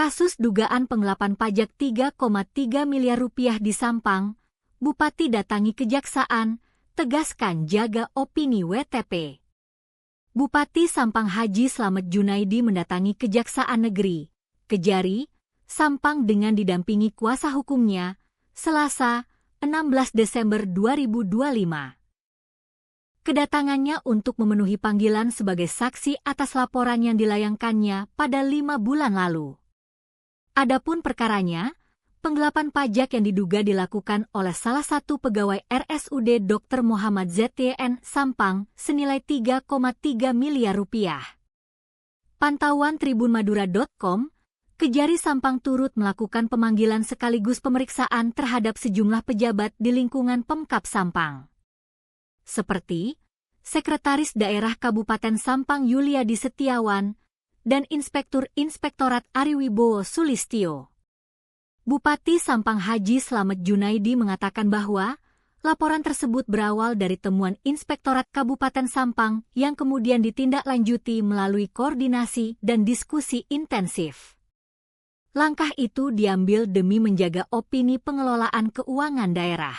Kasus dugaan penggelapan pajak 3,3 miliar rupiah di Sampang, Bupati datangi kejaksaan, tegaskan jaga opini WTP. Bupati Sampang Haji Slamet Junaidi mendatangi Kejaksaan Negeri Kejari, Sampang dengan didampingi kuasa hukumnya, Selasa, 16 Desember 2025. Kedatangannya untuk memenuhi panggilan sebagai saksi atas laporan yang dilayangkannya pada 5 bulan lalu. Adapun perkaranya, penggelapan pajak yang diduga dilakukan oleh salah satu pegawai RSUD Dr. Muhammad ZTN Sampang senilai 3,3 miliar rupiah. Pantauan tribunmadura.com, Kejari Sampang turut melakukan pemanggilan sekaligus pemeriksaan terhadap sejumlah pejabat di lingkungan Pemkab Sampang. Seperti Sekretaris Daerah Kabupaten Sampang Yuliadi Setiawan dan Inspektur Inspektorat Ariwibowo Sulistyo. Bupati Sampang Haji Slamet Junaidi mengatakan bahwa laporan tersebut berawal dari temuan Inspektorat Kabupaten Sampang yang kemudian ditindaklanjuti melalui koordinasi dan diskusi intensif. Langkah itu diambil demi menjaga opini pengelolaan keuangan daerah.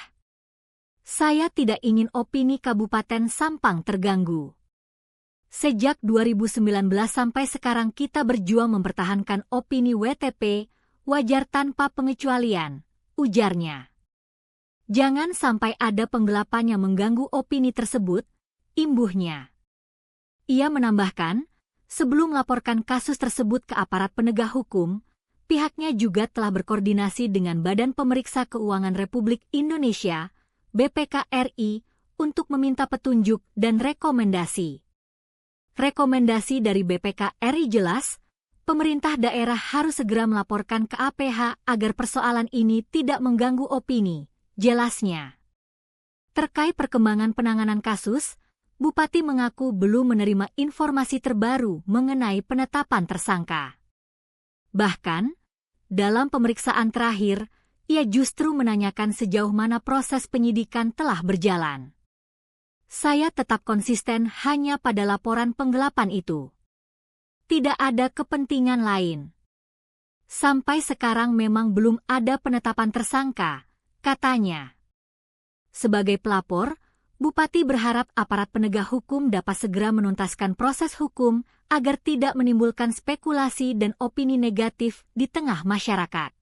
Saya tidak ingin opini Kabupaten Sampang terganggu. Sejak 2019 sampai sekarang kita berjuang mempertahankan opini WTP, wajar tanpa pengecualian, ujarnya. Jangan sampai ada penggelapan yang mengganggu opini tersebut, imbuhnya. Ia menambahkan, sebelum melaporkan kasus tersebut ke aparat penegak hukum, pihaknya juga telah berkoordinasi dengan Badan Pemeriksa Keuangan Republik Indonesia, BPK-RI, untuk meminta petunjuk dan rekomendasi. Rekomendasi dari BPK-RI jelas, pemerintah daerah harus segera melaporkan ke APH agar persoalan ini tidak mengganggu opini, jelasnya. Terkait perkembangan penanganan kasus, Bupati mengaku belum menerima informasi terbaru mengenai penetapan tersangka. Bahkan, dalam pemeriksaan terakhir, ia justru menanyakan sejauh mana proses penyidikan telah berjalan. Saya tetap konsisten hanya pada laporan penggelapan itu. Tidak ada kepentingan lain. Sampai sekarang memang belum ada penetapan tersangka, katanya. Sebagai pelapor, Bupati berharap aparat penegak hukum dapat segera menuntaskan proses hukum agar tidak menimbulkan spekulasi dan opini negatif di tengah masyarakat.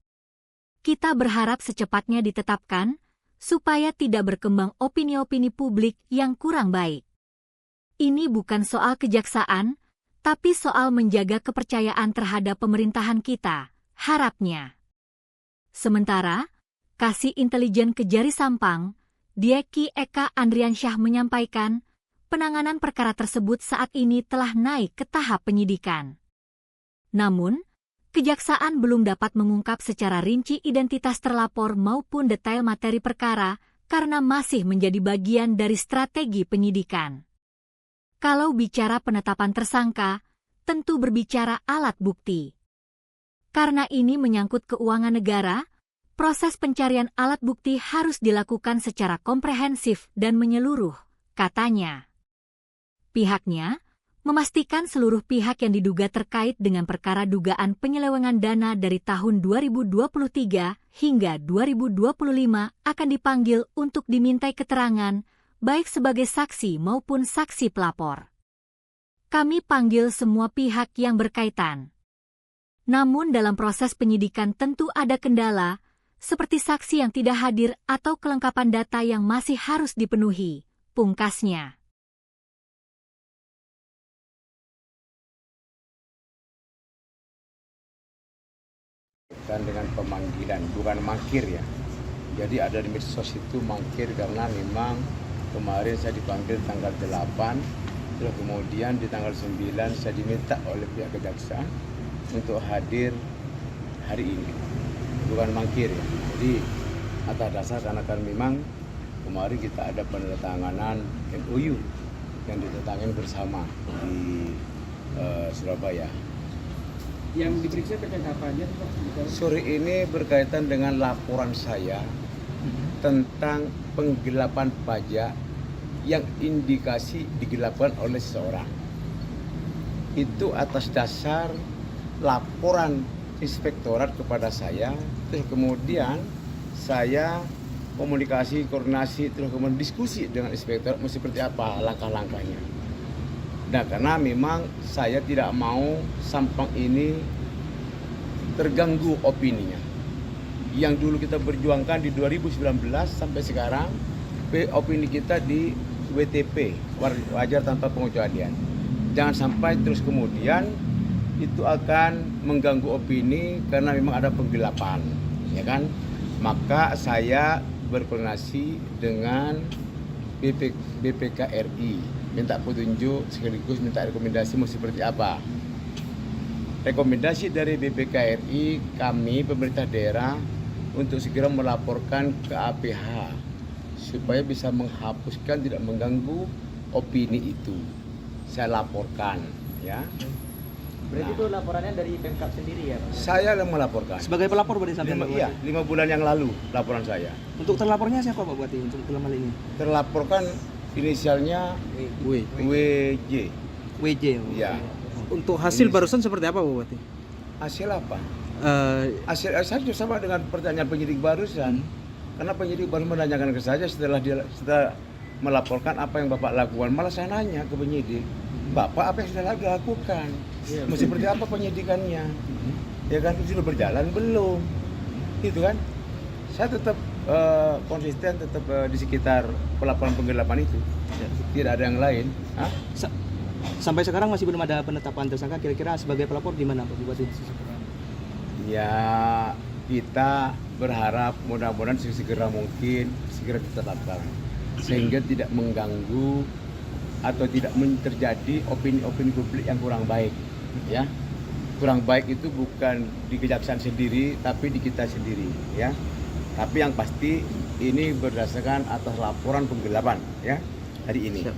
Kita berharap secepatnya ditetapkan, supaya tidak berkembang opini-opini publik yang kurang baik. Ini bukan soal kejaksaan, tapi soal menjaga kepercayaan terhadap pemerintahan kita, harapnya. Sementara, Kasih Intelijen Kejari Sampang, Dieki Eka Andriansyah menyampaikan, penanganan perkara tersebut saat ini telah naik ke tahap penyidikan. Namun, Kejaksaan belum dapat mengungkap secara rinci identitas terlapor maupun detail materi perkara karena masih menjadi bagian dari strategi penyidikan. Kalau bicara penetapan tersangka, tentu berbicara alat bukti. Karena ini menyangkut keuangan negara, proses pencarian alat bukti harus dilakukan secara komprehensif dan menyeluruh, katanya. Pihaknya memastikan seluruh pihak yang diduga terkait dengan perkara dugaan penyelewengan dana dari tahun 2023 hingga 2025 akan dipanggil untuk dimintai keterangan, baik sebagai saksi maupun saksi pelapor. Kami panggil semua pihak yang berkaitan. Namun dalam proses penyidikan tentu ada kendala, seperti saksi yang tidak hadir atau kelengkapan data yang masih harus dipenuhi, pungkasnya. Dan dengan pemanggilan, bukan mangkir ya. Jadi ada di medsos itu mangkir karena memang kemarin saya dipanggil tanggal 8, terus kemudian di tanggal 9 saya diminta oleh pihak kejaksaan untuk hadir hari ini. Bukan mangkir ya. Jadi atas dasar karena kan memang kemarin kita ada penandatanganan MOU yang ditandatangani bersama di Surabaya. Yang diperiksa terkait apa aja, Pak? Sore ini berkaitan dengan laporan saya tentang penggelapan pajak yang indikasi digelapkan oleh seseorang. Itu atas dasar laporan inspektorat kepada saya, terus kemudian saya komunikasi, koordinasi, terus kemudian diskusi dengan inspektorat seperti apa langkah-langkahnya. Nah, karena memang saya tidak mau Sampang ini terganggu opininya. Yang dulu kita berjuangkan di 2019 sampai sekarang, opini kita di WTP, wajar tanpa pengecualian. Jangan sampai terus kemudian itu akan mengganggu opini karena memang ada penggelapan, ya kan? Maka saya berkoordinasi dengan BPK RI, minta petunjuk sekaligus minta rekomendasi mau seperti apa. Rekomendasi dari BPK RI, kami pemerintah daerah untuk segera melaporkan ke APH supaya bisa menghapuskan, tidak mengganggu opini itu. Saya laporkan, ya. Berarti itu laporannya dari Pemkab sendiri ya, Pak? Saya yang melaporkan. Sebagai pelapor berarti sampai Iya, 5 bulan yang lalu laporan saya. Untuk terlapornya siapa Pak berarti untuk dalam hal ini? Terlaporkan inisialnya WJ. WJ. Iya. Untuk hasil Ini- barusan seperti apa Bu Bupati? Hasil apa? Eh, Hasil saya juga sama dengan pertanyaan penyidik barusan. Karena penyidik baru menanyakan ke saya setelah melaporkan apa yang Bapak lakukan. Malah saya nanya ke penyidik, Bapak apa yang sudah lakukan? Mau seperti apa penyidikannya? Ya kan, sudah berjalan belum? Gitu kan? Saya tetap konsisten, tetap di sekitar pelaporan penggelapan itu. Tidak ada yang lain. Hah? Sampai sekarang masih belum ada penetapan tersangka. Kira-kira sebagai pelapor di mana Pak Bupati? Ya, kita berharap mudah-mudahan segera mungkin segera ditetapkan sehingga tidak mengganggu atau tidak terjadi opini-opini publik yang kurang baik, ya. Kurang baik itu bukan di kejaksaan sendiri tapi di kita sendiri, ya. Tapi yang pasti ini berdasarkan atas laporan penggelapan, ya, hari ini. Ya.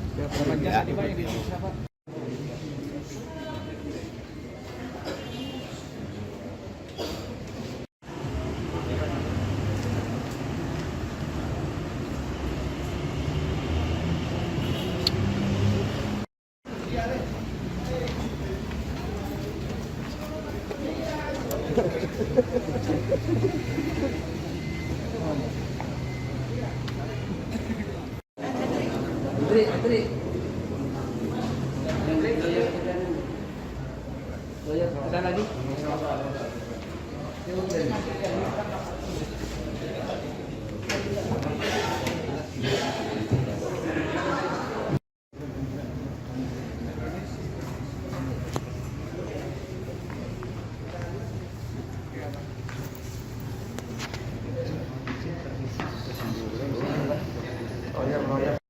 Oh ya.